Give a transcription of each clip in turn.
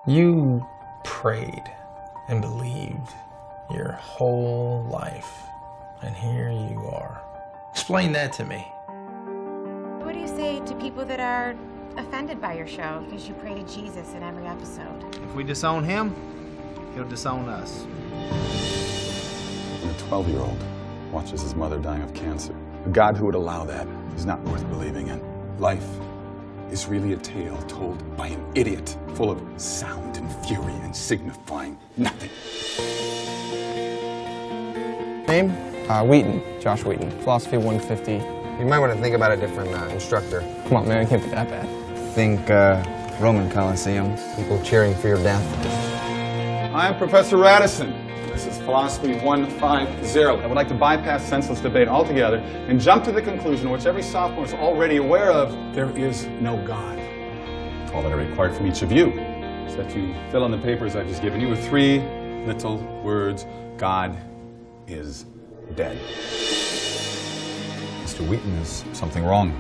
You prayed and believed your whole life, and here you are. Explain that to me. What do you say to people that are offended by your show because you pray to Jesus in every episode? If we disown him, he'll disown us. A 12-year-old watches his mother dying of cancer. A God who would allow that is not worth believing in. Life is really a tale told by an idiot, full of sound and fury and signifying nothing. Name? Wheaton, Josh Wheaton, Philosophy 150. You might want to think about a different instructor. Come on, man, it can't be that bad. Think Roman Colosseum, people cheering for your death. I am Professor Radisson. This is Philosophy 150. I would like to bypass senseless debate altogether and jump to the conclusion, which every sophomore is already aware of: there is no God. All that I require from each of you is that you fill in the papers I've just given you with 3 little words: God is dead. Mr. Wheaton, is something wrong?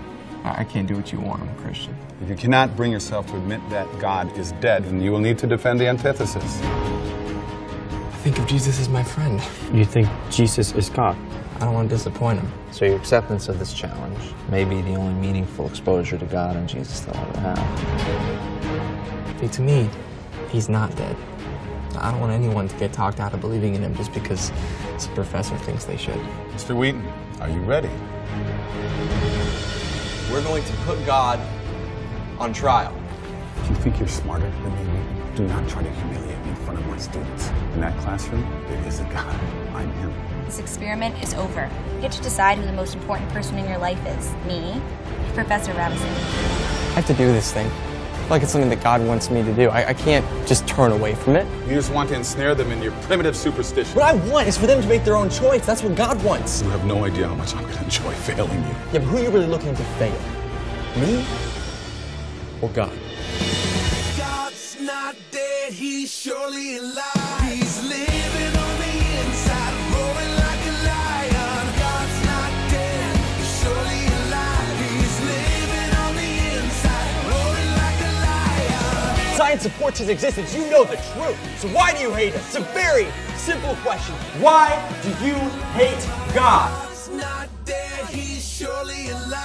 I can't do what you want, I'm a Christian. If you cannot bring yourself to admit that God is dead, then you will need to defend the antithesis. I think of Jesus as my friend. You think Jesus is God? I don't want to disappoint him. So your acceptance of this challenge may be the only meaningful exposure to God and Jesus they'll ever have. See, to me, he's not dead. I don't want anyone to get talked out of believing in him just because some professor thinks they should. Mr. Wheaton, are you ready? We're going to put God on trial. If you think you're smarter than me, Wheaton, do not try to humiliate me in front of my students. In that classroom, there is a God. I'm him. This experiment is over. You get to decide who the most important person in your life is. Me, or Professor Radisson. I have to do this thing. I feel like it's something that God wants me to do. I can't just turn away from it. You just want to ensnare them in your primitive superstition. What I want is for them to make their own choice. That's what God wants. You have no idea how much I'm going to enjoy failing you. Yeah, but who are you really looking to fail? Me or God? God's not dead, he's surely alive. He's living on the inside, roaring like a lion. God's not dead, he's surely alive. He's living on the inside, roaring like a lion. Science supports his existence. You know the truth. So why do you hate him? It's a very simple question. Why do you hate God? God's not dead, he's surely alive.